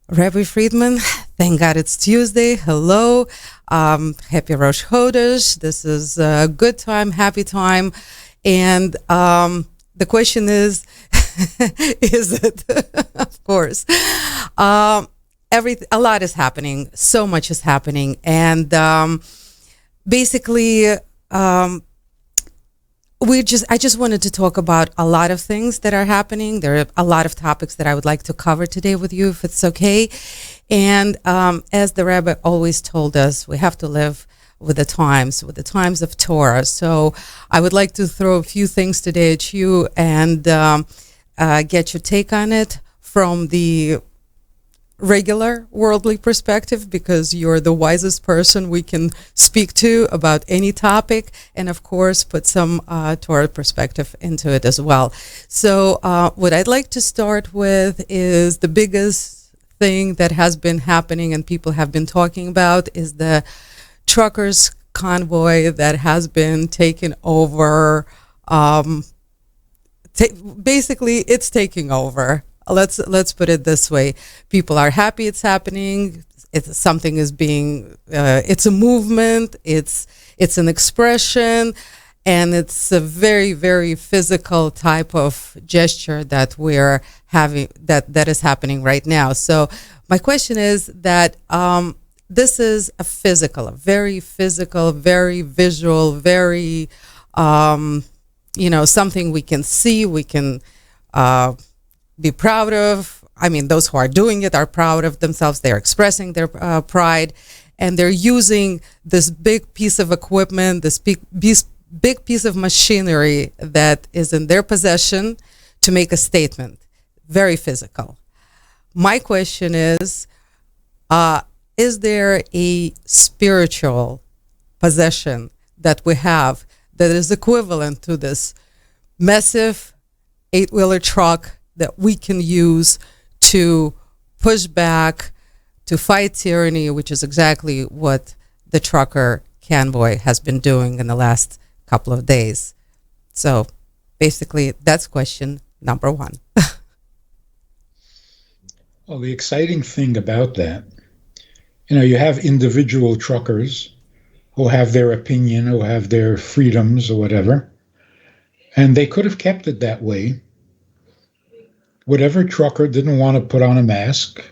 Rabbi Friedman, thank God it's Tuesday. Hello. Happy Rosh Chodesh. This is a good time, happy time. And the question is, is it? Of course. A lot is happening. So much is happening. And basically, I just wanted to talk about a lot of things that are happening. There are a lot of topics that I would like to cover today with you, if it's okay. And as the Rabbi always told us, we have to live with the times of Torah. So I would like to throw a few things today at you and get your take on it from the regular worldly perspective, because you're the wisest person we can speak to about any topic, and of course put some Torah perspective into it as well. So what I'd like to start with is the biggest thing that has been happening and people have been talking about is the truckers convoy that has been taken over. Basically it's taking over. Let's put it this way. People are happy it's happening. It's something is being, it's a movement, it's an expression, and it's a very, very physical type of gesture that we're having, that is happening right now. So my question is that this is a very physical, very visual, very, something we can see, we can be proud of. I mean, those who are doing it are proud of themselves. They're expressing their pride, and they're using this big piece of equipment, this big piece of machinery that is in their possession to make a statement. Very physical. My question is there a spiritual possession that we have that is equivalent to this massive 8-wheeler truck that we can use to push back, to fight tyranny, which is exactly what the trucker convoy has been doing in the last couple of days? So basically, that's question number one. Well, the exciting thing about that, you have individual truckers who have their opinion, who have their freedoms or whatever, and they could have kept it that way. Whatever trucker didn't want to put on a mask,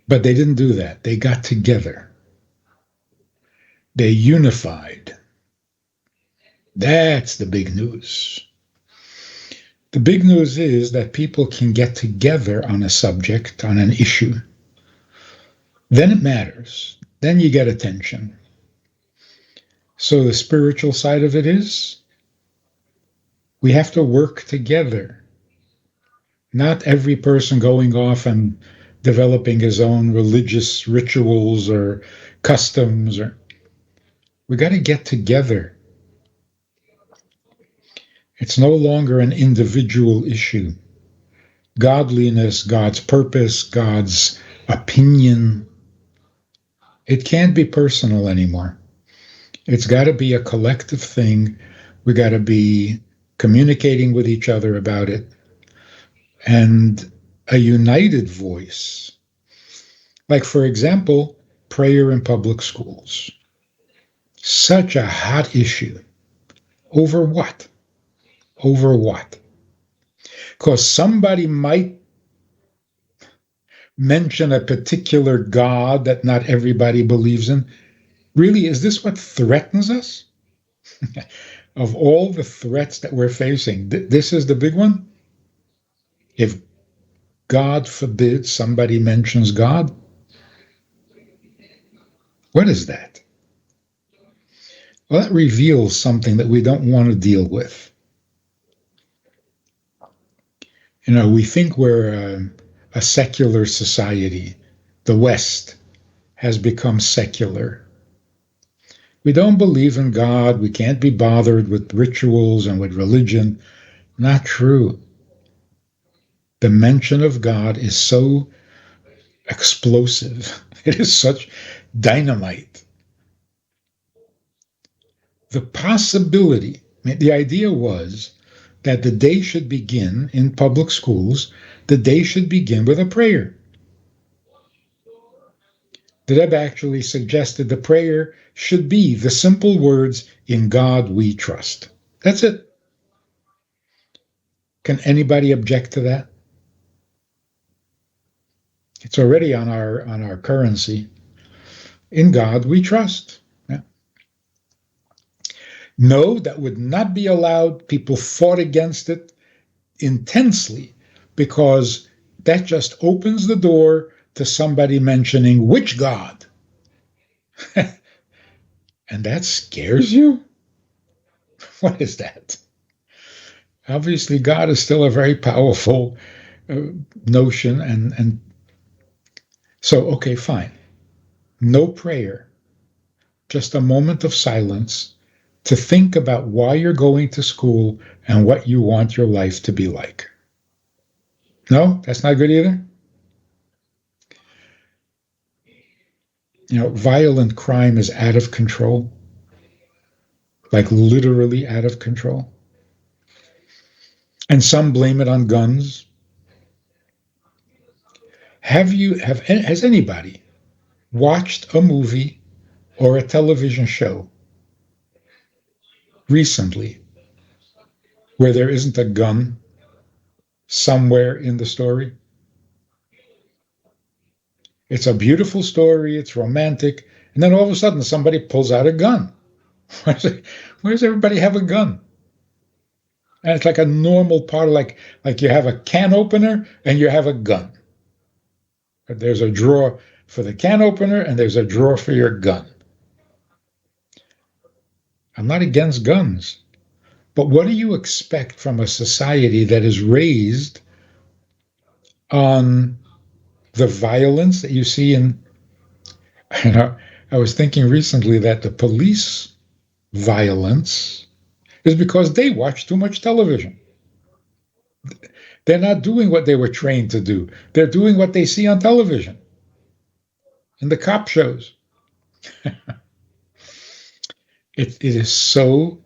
but they didn't do that. They got together. They unified. That's the big news. The big news is that people can get together on a subject, on an issue. Then it matters. Then you get attention. So the spiritual side of it is, we have to work together. Not every person going off and developing his own religious rituals or customs. We got to get together. It's no longer an individual issue. Godliness, God's purpose, God's opinion, it can't be personal anymore. It's got to be a collective thing. We got to be communicating with each other about it, and a united voice. Like, for example, prayer in public schools. Such a hot issue. Over what? Over what? Because somebody might mention a particular God that not everybody believes in. Really, is this what threatens us? Of all the threats that we're facing, this is the big one? If, God forbid, somebody mentions God, what is that? Well, that reveals something that we don't want to deal with. We think we're a secular society. The West has become secular. We don't believe in God. We can't be bothered with rituals and with religion. Not true. The mention of God is so explosive. It is such dynamite. The possibility, the idea was that the day should begin in public schools, the day should begin with a prayer. The Rebbe actually suggested the prayer should be the simple words, "In God we trust." That's it. Can anybody object to that? It's already on our currency. In God we trust. Yeah. No, that would not be allowed. People fought against it intensely because that just opens the door to somebody mentioning which God. And that scares you? What is that? Obviously, God is still a very powerful notion. And so, okay, fine. No prayer, just a moment of silence to think about why you're going to school and what you want your life to be like. No, that's not good either. Violent crime is out of control, like literally out of control. And some blame it on guns. Has anybody watched a movie or a television show recently where there isn't a gun somewhere in the story? It's a beautiful story, it's romantic, and then all of a sudden somebody pulls out a gun. Why does everybody have a gun? And it's like a normal part, like you have a can opener and you have a gun. But there's a drawer for the can opener and there's a drawer for your gun. I'm not against guns, but what do you expect from a society that is raised on the violence that you see in, I was thinking recently that the police violence is because they watch too much television. They're not doing what they were trained to do. They're doing what they see on television in the cop shows. It is so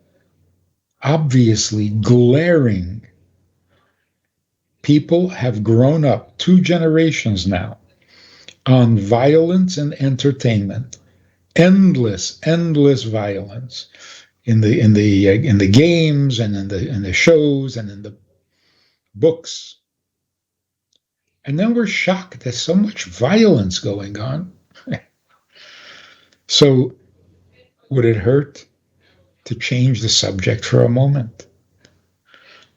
obviously glaring. People have grown up 2 generations now on violence and entertainment, endless violence in the games and in the shows and in the books. And then we're shocked there's so much violence going on. So would it hurt to change the subject for a moment?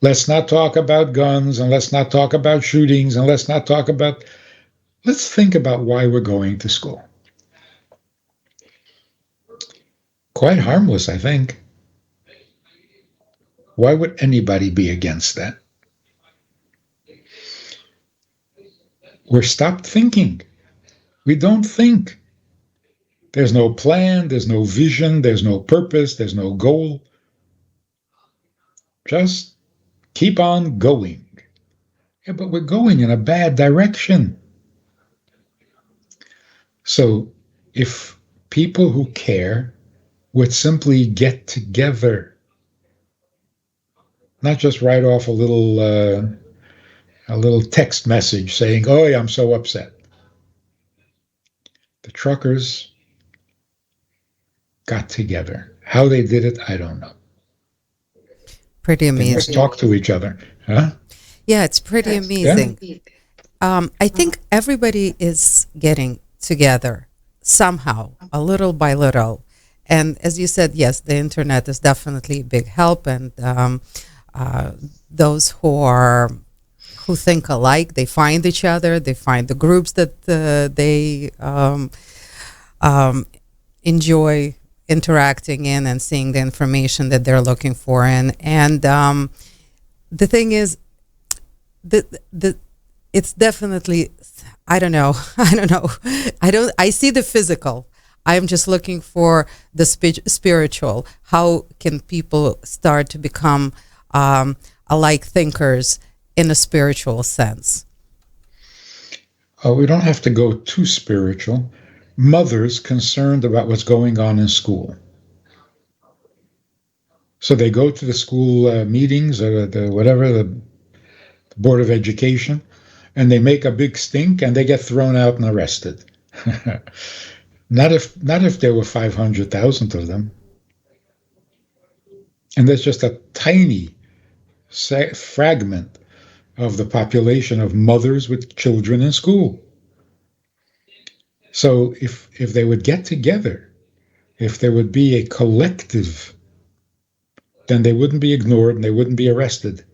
Let's not talk about guns, and let's not talk about shootings, and let's think about why we're going to school. Quite harmless, I think. Why would anybody be against that? We're stopped thinking. We don't think. There's no plan, there's no vision, there's no purpose, there's no goal. Just keep on going. Yeah, but we're going in a bad direction. So if people who care would simply get together, not just write off a little text message saying, "Oh, yeah, I'm so upset." The truckers got together. How they did it, I don't know. Pretty amazing. They must talk to each other, huh? Yeah, it's pretty amazing. Yeah. I think everybody is getting together somehow, a little by little. And as you said, yes, the internet is definitely a big help. And those who think alike, they find each other, they find the groups that they enjoy interacting in and seeing the information that they're looking for in. And the thing is, it's definitely, I don't know. I see the physical. I'm just looking for the spiritual. How can people start to become alike thinkers in a spiritual sense? We don't have to go too spiritual. Mothers concerned about what's going on in school. So they go to the school meetings or the Board of Education, and they make a big stink and they get thrown out and arrested. Not if there were 500,000 of them. And there's just a tiny fragment of the population of mothers with children in school. So if they would get together, if there would be a collective, then they wouldn't be ignored and they wouldn't be arrested.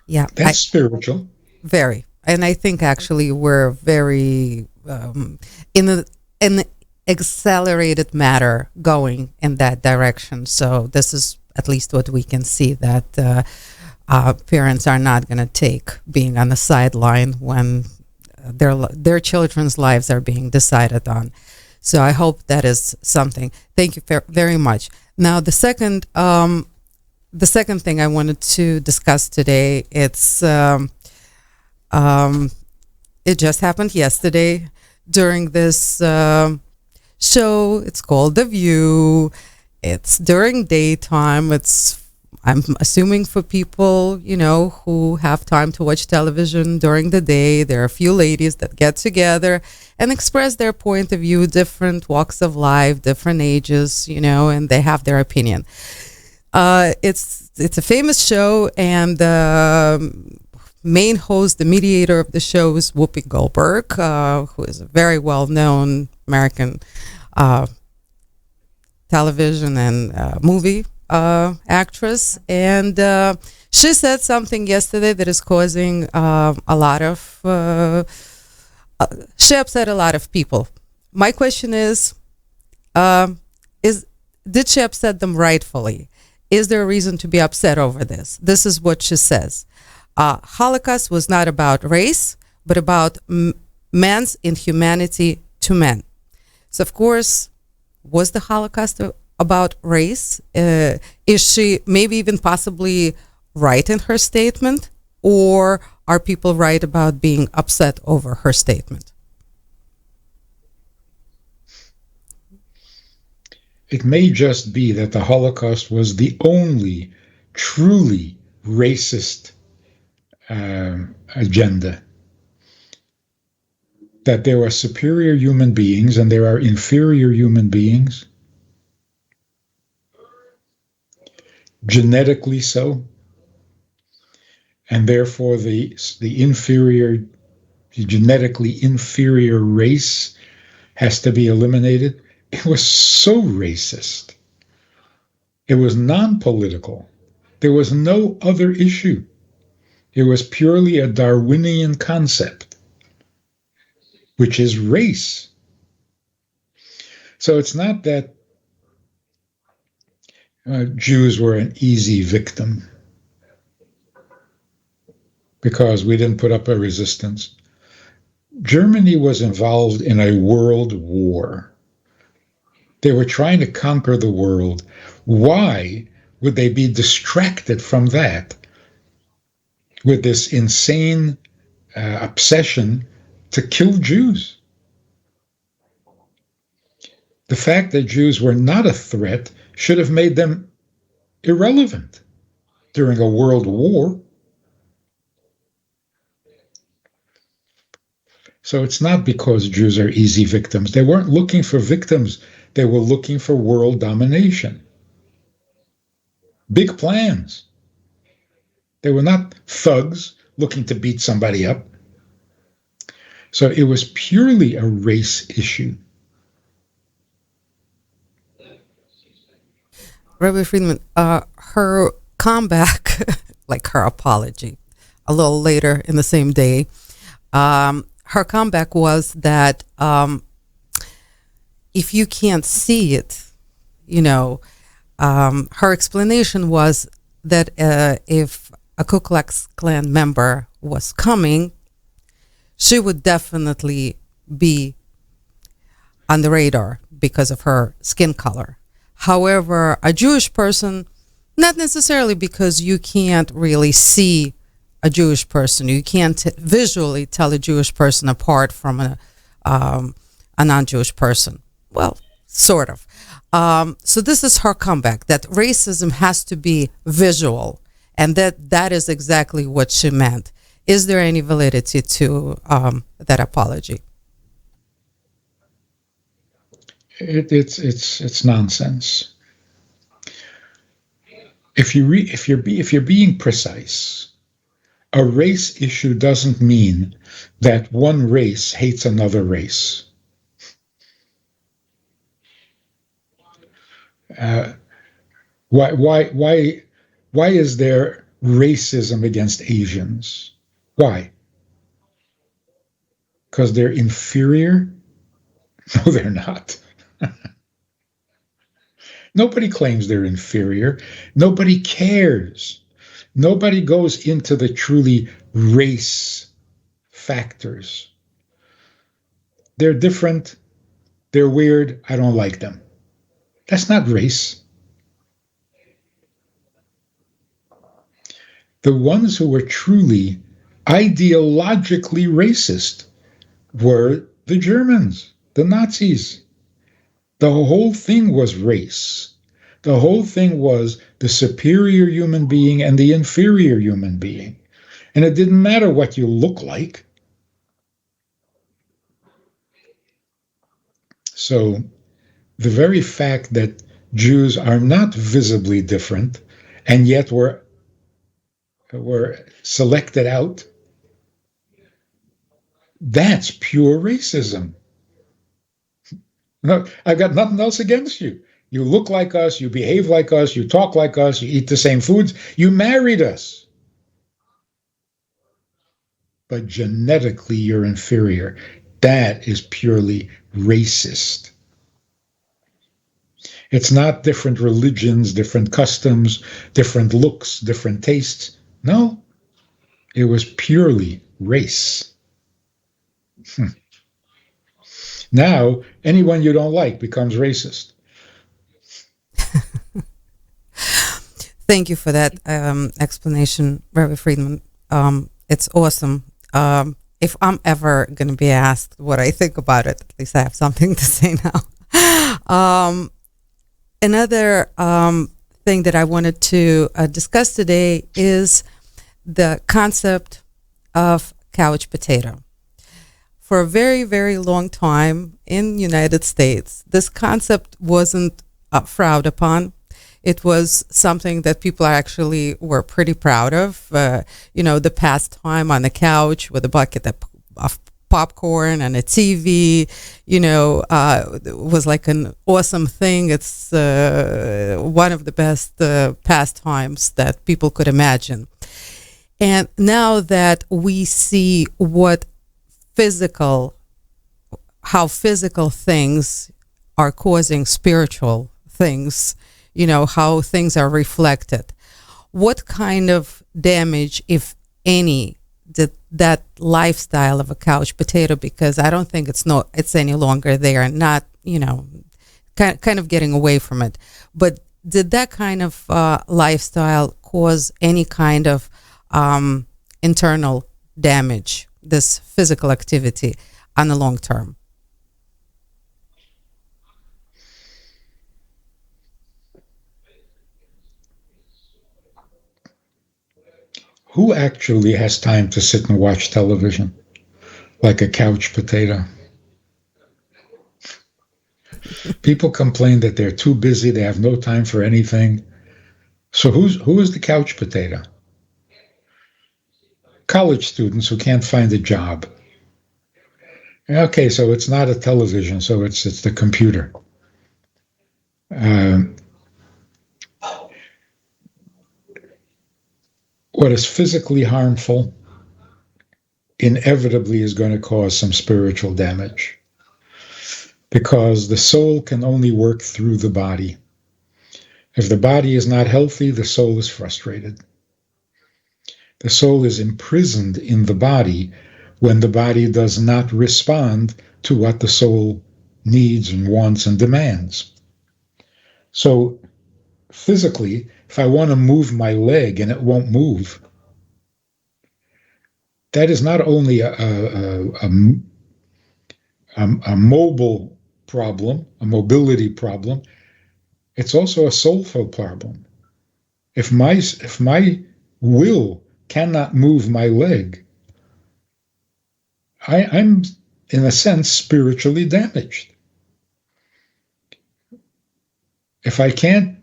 Yeah, that's spiritual. Very, and I think actually we're very in an accelerated matter going in that direction. So this is at least what we can see, that parents are not going to take being on the sideline when their children's lives are being decided on. So I hope that is something. Thank you very much. Now the second thing I wanted to discuss today, it just happened yesterday during this show. It's called The View. It's during daytime. I'm assuming for people, who have time to watch television during the day. There are a few ladies that get together and express their point of view, different walks of life, different ages, and they have their opinion. It's a famous show, and the main host, the mediator of the show, is Whoopi Goldberg, who is a very well-known American television and movie actress. And she said something yesterday that is causing a lot of... she upset a lot of people. My question is did she upset them rightfully? Is there a reason to be upset over this? This is what she says. Holocaust was not about race, but about man's inhumanity to men. So, of course, was the Holocaust about race? Is she maybe even possibly right in her statement? Or are people right about being upset over her statement? It may just be that the Holocaust was the only truly racist agenda. That there are superior human beings and there are inferior human beings, genetically so, and therefore the genetically inferior race has to be eliminated. It was so racist. It was non-political. There was no other issue. It was purely a Darwinian concept, which is race. So it's not that Jews were an easy victim because we didn't put up a resistance. Germany was involved in a world war. They were trying to conquer the world. Why would they be distracted from that with this insane obsession to kill Jews? The fact that Jews were not a threat should have made them irrelevant during a world war. So it's not because Jews are easy victims. They weren't looking for victims. They were looking for world domination. Big plans. They were not thugs looking to beat somebody up. So it was purely a race issue. Rabbi Friedman, her comeback, like her apology, a little later in the same day, her comeback was that if you can't see it, her explanation was that if a Ku Klux Klan member was coming, she would definitely be on the radar because of her skin color. However, a Jewish person, not necessarily, because you can't really see a Jewish person. You can't visually tell a Jewish person apart from a non-Jewish person. Well, sort of. So this is her comeback, that racism has to be visual, and that is exactly what she meant. Is there any validity to that apology? It's nonsense. If you're being precise, a race issue doesn't mean that one race hates another race. Why is there racism against Asians? Why? Because they're inferior? No, they're not. Nobody claims they're inferior. Nobody cares. Nobody goes into the truly race factors. They're different. They're weird. I don't like them. That's not race. The ones who were truly ideologically racist were the Germans, the Nazis. The whole thing was race. The whole thing was the superior human being and the inferior human being. And it didn't matter what you look like. So the very fact that Jews are not visibly different and yet were selected out, that's pure racism. No, I've got nothing else against you. You look like us, you behave like us, you talk like us, you eat the same foods, you married us. But genetically, you're inferior. That is purely racist. It's not different religions, different customs, different looks, different tastes. No, it was purely race. Now, anyone you don't like becomes racist. Thank you for that explanation, Rabbi Friedman. It's awesome. If I'm ever going to be asked what I think about it, at least I have something to say now. Another thing that I wanted to discuss today is the concept of couch potato. For a very, very long time in the United States, this concept wasn't frowned upon. It was something that people actually were pretty proud of. The pastime on the couch with a bucket of popcorn and a TV, was like an awesome thing. It's one of the best pastimes that people could imagine. And now that we see how physical things are causing spiritual things, how things are reflected. What kind of damage, if any, did that lifestyle of a couch potato, because I don't think it's any longer there, and not, kind of getting away from it. But did that kind of lifestyle cause any kind of internal damage, this physical activity, on the long term? Who actually has time to sit and watch television like a couch potato? People complain that they're too busy, they have no time for anything. So who is the couch potato? College students who can't find a job. Okay, so it's not a television, so it's the computer. What is physically harmful inevitably is going to cause some spiritual damage, because the soul can only work through the body. If the body is not healthy, the soul is frustrated. The soul is imprisoned in the body when the body does not respond to what the soul needs and wants and demands. So physically, if I want to move my leg and it won't move, that is not only a mobile problem, a mobility problem, It's also a soulful problem. If my will cannot move my leg, I'm in a sense spiritually damaged. If I can't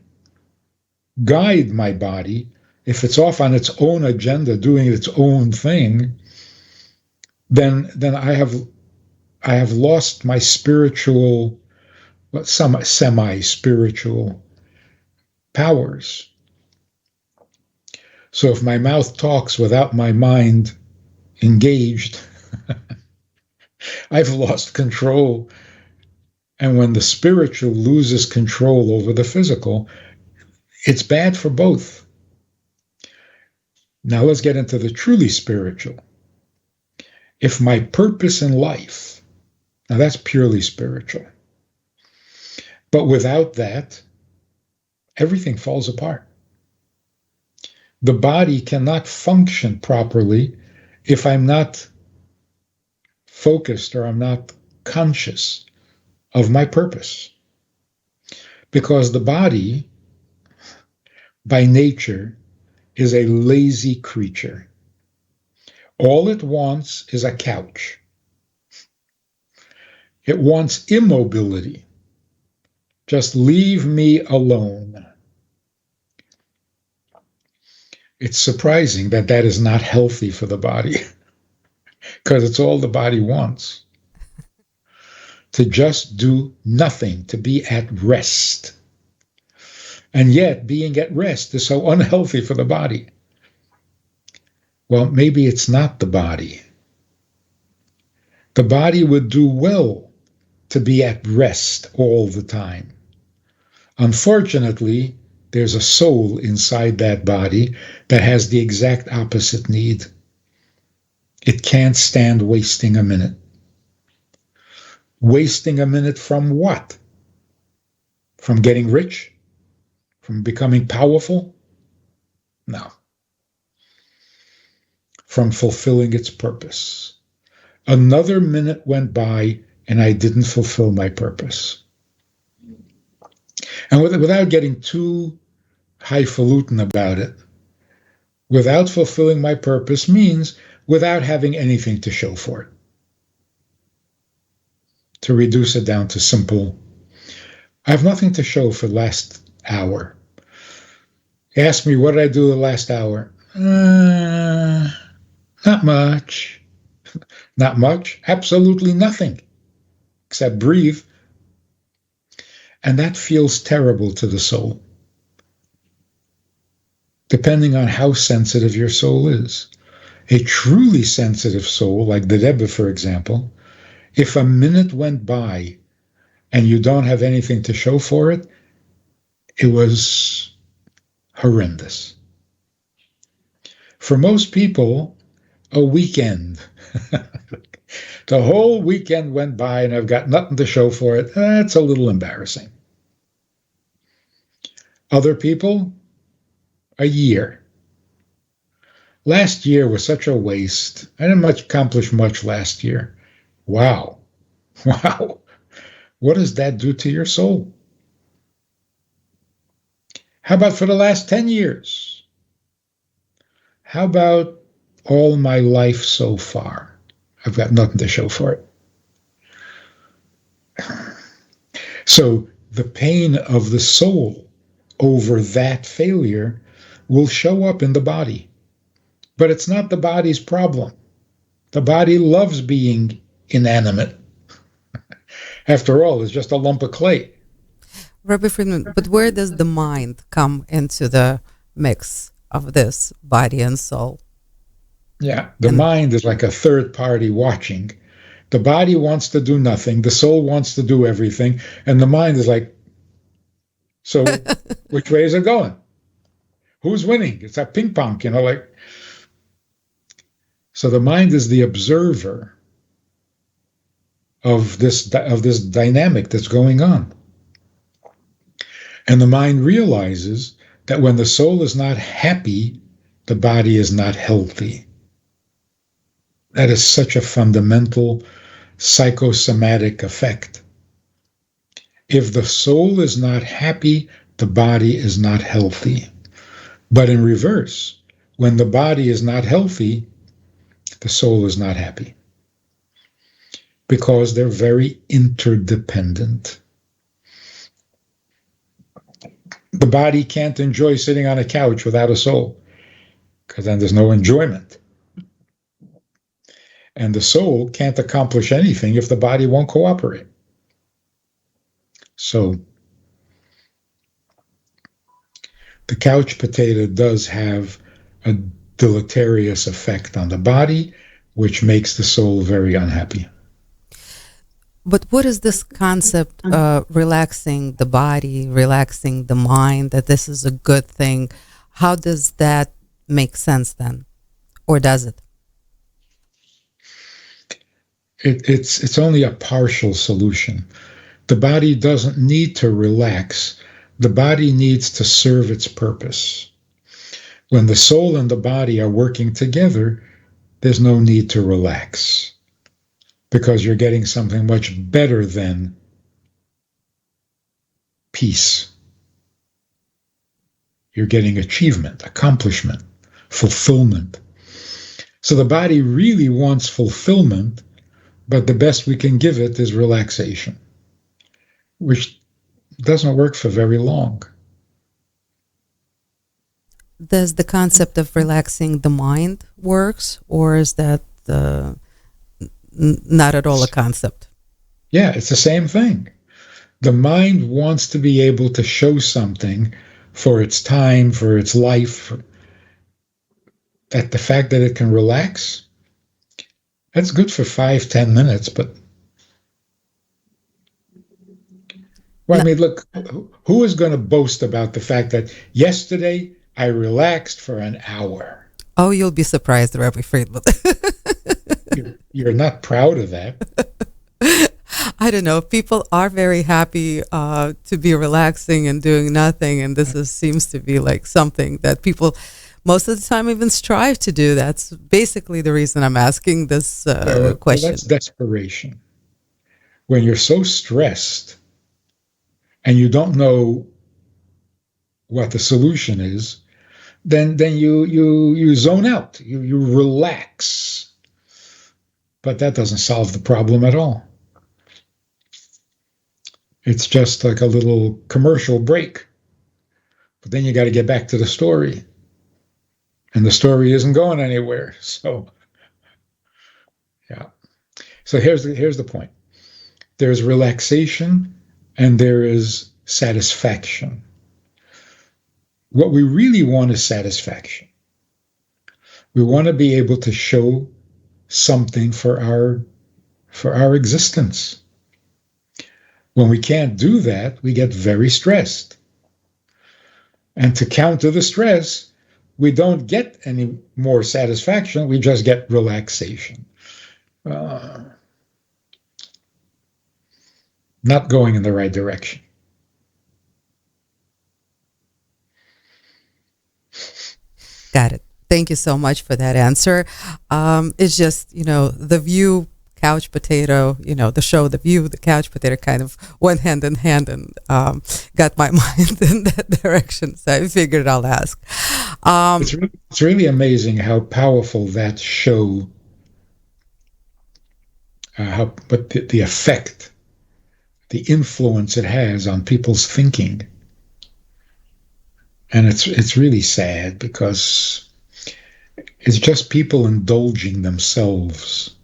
guide my body, if it's off on its own agenda, doing its own thing, then I have lost my spiritual, some semi-spiritual powers. So if my mouth talks without my mind engaged, I've lost control. And when the spiritual loses control over the physical, it's bad for both. Now let's get into the truly spiritual. If my purpose in life, now that's purely spiritual. But without that, everything falls apart. The body cannot function properly if I'm not focused or I'm not conscious of my purpose. Because the body, by nature, is a lazy creature. All it wants is a couch. It wants immobility. Just leave me alone. It's surprising that that is not healthy for the body, because it's all the body wants. To just do nothing, to be at rest. And yet, being at rest is so unhealthy for the body. Well, maybe it's not the body. The body would do well to be at rest all the time. Unfortunately, there's a soul inside that body that has the exact opposite need. It can't stand wasting a minute. Wasting a minute from what? From getting rich? From becoming powerful? No. From fulfilling its purpose. Another minute went by and I didn't fulfill my purpose. And without getting too highfalutin about it, without fulfilling my purpose means without having anything to show for it. To reduce it down to simple, I have nothing to show for the last hour. Ask me, what did I do the last hour? Not much. Not much? Absolutely nothing, except breathe. And that feels terrible to the soul, depending on how sensitive your soul is. A truly sensitive soul, like the Rebbe, for example, if a minute went by and you don't have anything to show for it, it was horrendous. For most people, a weekend. The whole weekend went by and I've got nothing to show for it. That's a little embarrassing. Other people, a year. Last year was such a waste. I didn't accomplish much last year. Wow. Wow. What does that do to your soul? How about for the last 10 years? How about all my life so far? I've got nothing to show for it. So the pain of the soul over that failure will show up in the body. But it's not the body's problem. The body loves being inanimate. After all, it's just a lump of clay. Rabbi Friedman, but where does the mind come into the mix of this body and soul? Yeah, the mind is like a third party watching. The body wants to do nothing. The soul wants to do everything. And the mind is like, so which way is it going? Who's winning? It's a ping pong, like. So the mind is the observer of this dynamic that's going on. And the mind realizes that when the soul is not happy, the body is not healthy. That is such a fundamental psychosomatic effect. If the soul is not happy, the body is not healthy. But in reverse, when the body is not healthy, the soul is not happy. Because they're very interdependent. The body can't enjoy sitting on a couch without a soul, because then there's no enjoyment. And the soul can't accomplish anything if the body won't cooperate. So the couch potato does have a deleterious effect on the body, which makes the soul very unhappy. But what is this concept of relaxing the body, relaxing the mind, that this is a good thing? How does that make sense then? Or does it? It's only a partial solution. The body doesn't need to relax. The body needs to serve its purpose. When the soul and the body are working together, there's no need to relax, because you're getting something much better than peace. You're getting achievement, accomplishment, fulfillment. So the body really wants fulfillment, but the best we can give it is relaxation, which doesn't work for very long. Does the concept of relaxing the mind works, or is that not at all a concept? Yeah, it's the same thing. The mind wants to be able to show something for its time, for its life, that the fact that it can relax, that's good for 5-10 minutes, but well, I mean, look, who is going to boast about the fact that yesterday I relaxed for an hour? Oh, you'll be surprised, Rabbi Friedman. You're not proud of that. I don't know. People are very happy to be relaxing and doing nothing, and this seems to be like something that people most of the time even strive to do. That's basically the reason I'm asking this question. Well, that's desperation. When you're so stressed and you don't know what the solution is, then you zone out, you relax. But that doesn't solve the problem at all. It's just like a little commercial break. But then you got to get back to the story. And the story isn't going anywhere. So, yeah. So here's the point. There's relaxation and there is satisfaction. What we really want is satisfaction. We want to be able to show something for our existence. When we can't do that, we get very stressed. And to counter the stress, we don't get any more satisfaction, we just get relaxation. Not going in the right direction. Got it. Thank you so much for that answer. It's just, The View, Couch Potato, the show, The View, the Couch Potato kind of went hand in hand and got my mind in that direction. So I figured I'll ask. It's really amazing how powerful that show, but the effect, the influence it has on people's thinking. And it's really sad because it's just people indulging themselves.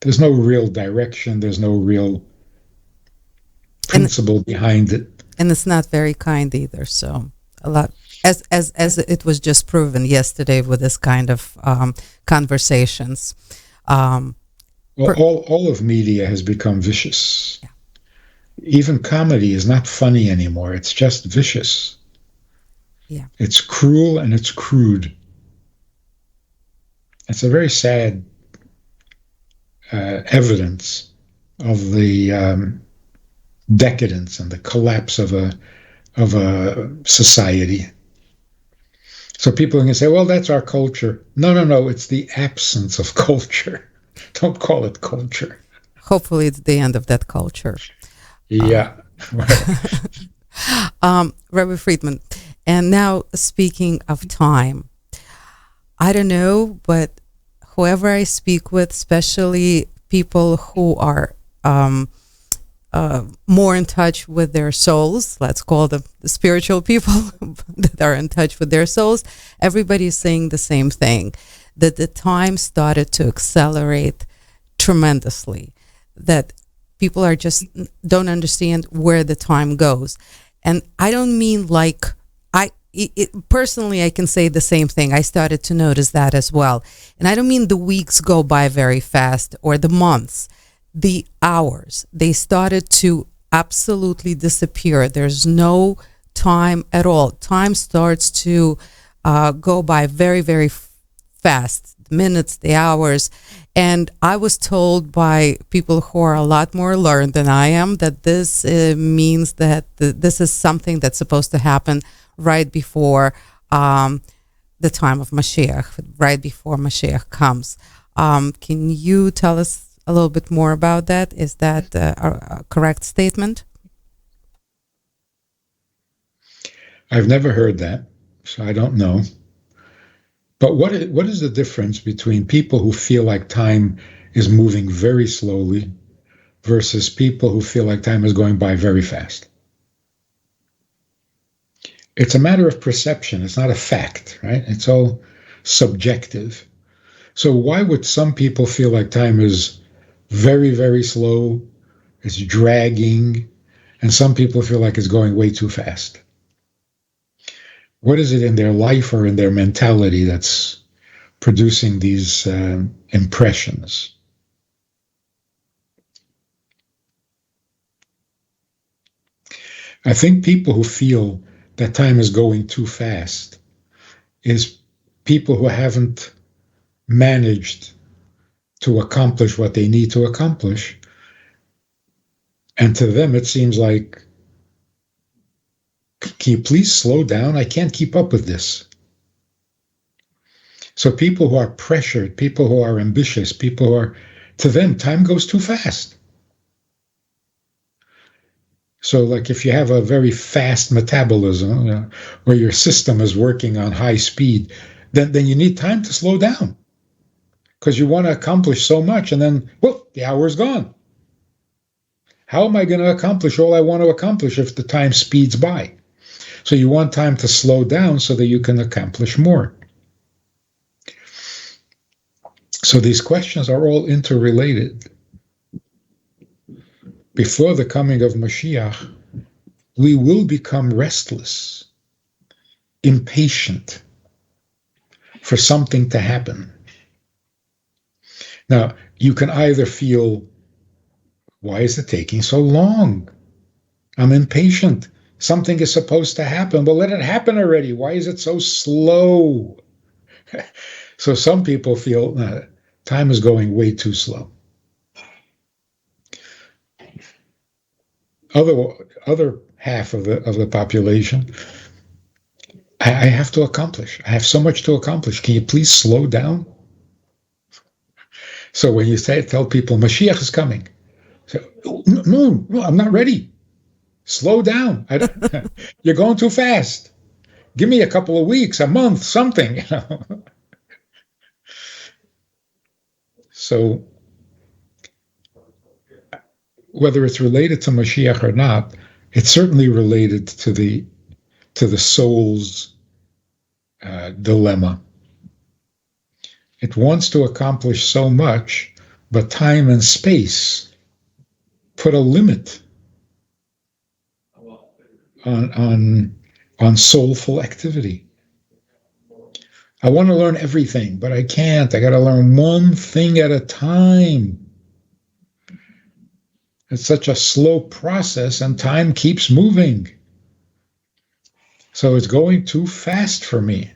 There's no real direction. There's no real principle behind it. And it's not very kind either. So a lot, as it was just proven yesterday with this kind of conversations. All of media has become vicious. Yeah. Even comedy is not funny anymore. It's just vicious. Yeah. It's cruel and it's crude. It's a very sad evidence of the decadence and the collapse of a society. So people can say, well, that's our culture. No, it's the absence of culture. Don't call it culture. Hopefully it's the end of that culture. Yeah. Rabbi Friedman. And now, speaking of time, I don't know, but whoever I speak with, especially people who are more in touch with their souls, let's call them the spiritual people that are in touch with their souls, everybody is saying the same thing, that the time started to accelerate tremendously, that people are just don't understand where the time goes. And I don't mean like, personally, I can say the same thing. I started to notice that as well. And I don't mean the weeks go by very fast or the months. The hours, they started to absolutely disappear. There's no time at all. Time starts to go by very, very fast. The minutes, the hours. And I was told by people who are a lot more learned than I am that this means that this is something that's supposed to happen right before the time of Mashiach, right before Mashiach comes. Can you tell us a little bit more about that? Is that a correct statement? I've never heard that, so I don't know. But what is the difference between people who feel like time is moving very slowly versus people who feel like time is going by very fast? It's a matter of perception. It's not a fact, right? It's all subjective. So why would some people feel like time is very, very slow, it's dragging, and some people feel like it's going way too fast? What is it in their life or in their mentality that's producing these impressions? I think people who feel that time is going too fast is people who haven't managed to accomplish what they need to accomplish. And to them, it seems like, can you please slow down? I can't keep up with this. So people who are pressured, people who are ambitious, people who are, to them, time goes too fast. So like if you have a very fast metabolism, where your system is working on high speed, then you need time to slow down because you want to accomplish so much, and then, well, the hour is gone. How am I going to accomplish all I want to accomplish if the time speeds by? So you want time to slow down so that you can accomplish more. So these questions are all interrelated. Before the coming of Mashiach, we will become restless, impatient for something to happen. Now, you can either feel, why is it taking so long? I'm impatient. Something is supposed to happen, but let it happen already. Why is it so slow? So some people feel time is going way too slow. Other half of the population, I have to accomplish. I have so much to accomplish. Can you please slow down? So when you tell people Mashiach is coming, say, no, I'm not ready. Slow down. You're going too fast. Give me a couple of weeks, a month, something. So whether it's related to Mashiach or not, it's certainly related to the soul's dilemma. It wants to accomplish so much, but time and space put a limit on soulful activity. I want to learn everything, but I can't. I got to learn one thing at a time. It's such a slow process, and time keeps moving. So it's going too fast for me.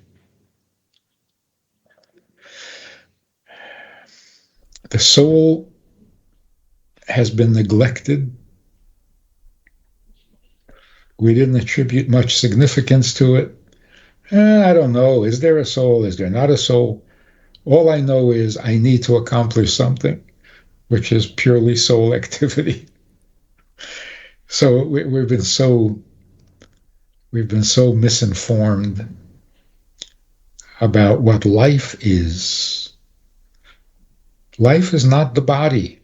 The soul has been neglected. We didn't attribute much significance to it. I don't know. Is there a soul? Is there not a soul? All I know is I need to accomplish something, which is purely soul activity. So we've been so misinformed about what life is. Life is not the body.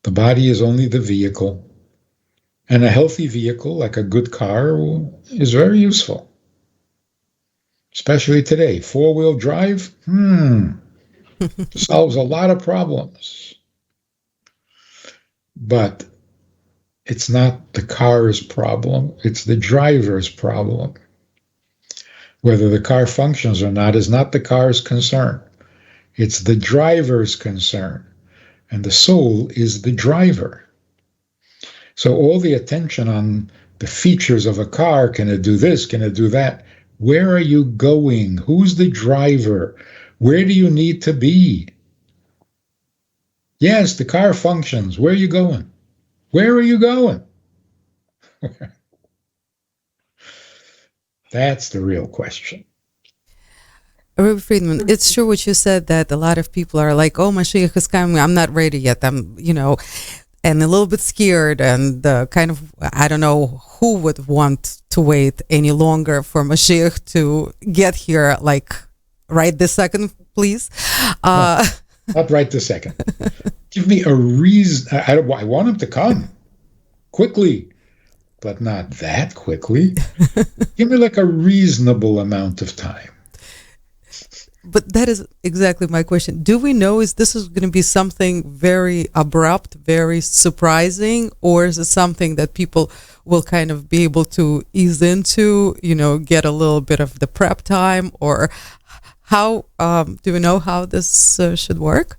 The body is only the vehicle. And a healthy vehicle, like a good car, is very useful. Especially today. Four-wheel drive, solves a lot of problems. But it's not the car's problem, it's the driver's problem. Whether the car functions or not is not the car's concern. It's the driver's concern. And the soul is the driver. So all the attention on the features of a car, can it do this, can it do that? Where are you going? Who's the driver? Where do you need to be? Yes, the car functions. Where are you going? Where are you going? That's the real question. Rabbi Friedman, it's true what you said, that a lot of people are like, oh, Mashiach is coming. I'm not ready yet. I'm, and a little bit scared, and kind of, I don't know who would want to wait any longer for Mashiach to get here, like right this second, please. Not right this second. Give me a reason. I want him to come quickly, but not that quickly. Give me like a reasonable amount of time. But that is exactly my question. Do we know is going to be something very abrupt, very surprising, or is it something that people will kind of be able to ease into, get a little bit of the prep time, or how do we know how this should work?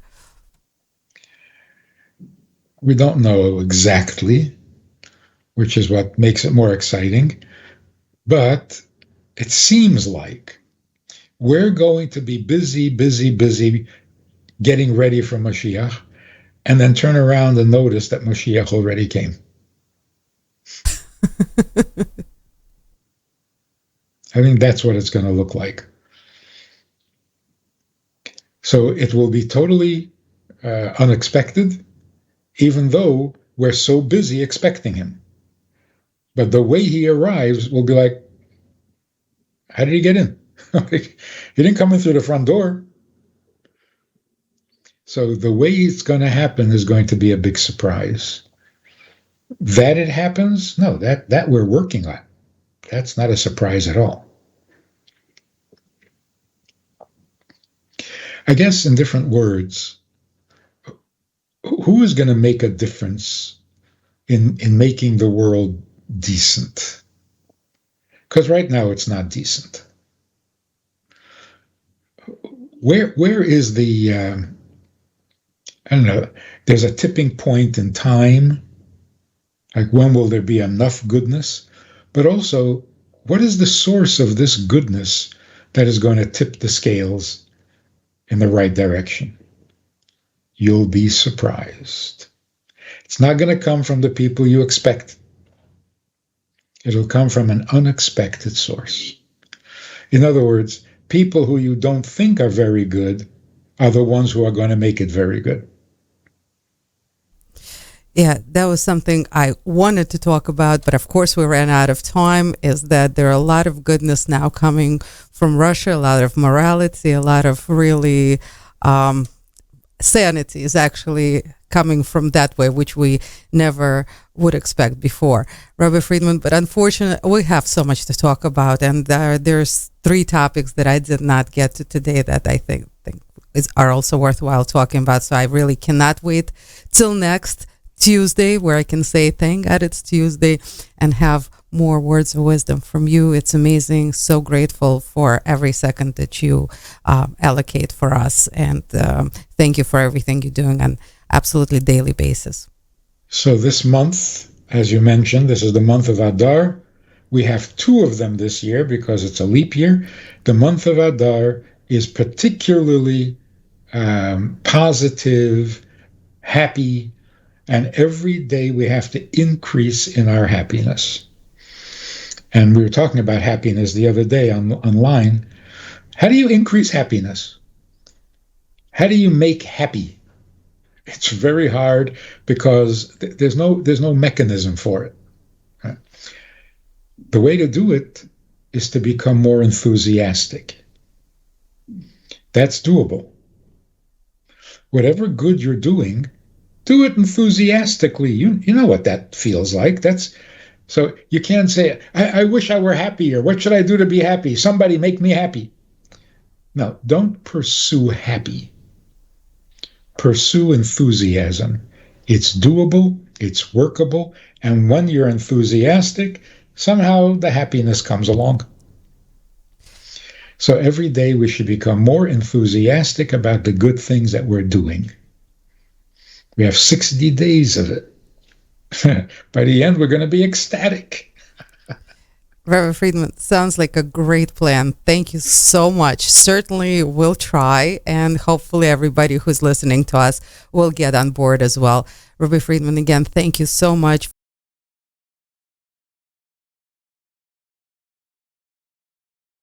We don't know exactly, which is what makes it more exciting, but it seems like we're going to be busy getting ready for Mashiach, and then turn around and notice that Mashiach already came. I think that's what it's going to look like. So it will be totally unexpected, even though we're so busy expecting him. But the way he arrives will be like, how did he get in? He didn't come in through the front door. So the way it's going to happen is going to be a big surprise. That it happens, no, that we're working on. That's not a surprise at all. I guess in different words, who is going to make a difference in making the world decent? Because right now it's not decent. Where is the, I don't know, there's a tipping point in time, like when will there be enough goodness? But also, what is the source of this goodness that is going to tip the scales in the right direction? You'll be surprised. It's not going to come from the people you expect. It'll come from an unexpected source. In other words, people who you don't think are very good are the ones who are going to make it very good. Yeah, that was something I wanted to talk about, but of course we ran out of time, is that there are a lot of goodness now coming from Russia, a lot of morality, a lot of really sanity is actually coming from that way, which we never would expect before. Rabbi Friedman, but unfortunately, we have so much to talk about, and there's 3 topics that I did not get to today that I think are also worthwhile talking about, so I really cannot wait till next Tuesday, where I can say, thank God it's Tuesday, and have more words of wisdom from you. It's amazing. So grateful for every second that you allocate for us. And thank you for everything you're doing on absolutely daily basis. So this month, as you mentioned, this is the month of Adar. We have 2 of them this year because it's a leap year. The month of Adar is particularly positive, happy, and every day we have to increase in our happiness. And we were talking about happiness the other day online. How do you increase happiness? How do you make happy? It's very hard because there's no mechanism for it. Right? The way to do it is to become more enthusiastic. That's doable. Whatever good you're doing, do it enthusiastically. You know what that feels like. So you can't say, I wish I were happier. What should I do to be happy? Somebody make me happy. No, don't pursue happy. Pursue enthusiasm. It's doable, it's workable, and when you're enthusiastic, somehow the happiness comes along. So every day we should become more enthusiastic about the good things that we're doing. We have 60 days of it. By the end, we're going to be ecstatic. Rabbi Friedman, sounds like a great plan. Thank you so much. Certainly we'll try, and hopefully everybody who's listening to us will get on board as well. Rabbi Friedman, again, thank you so much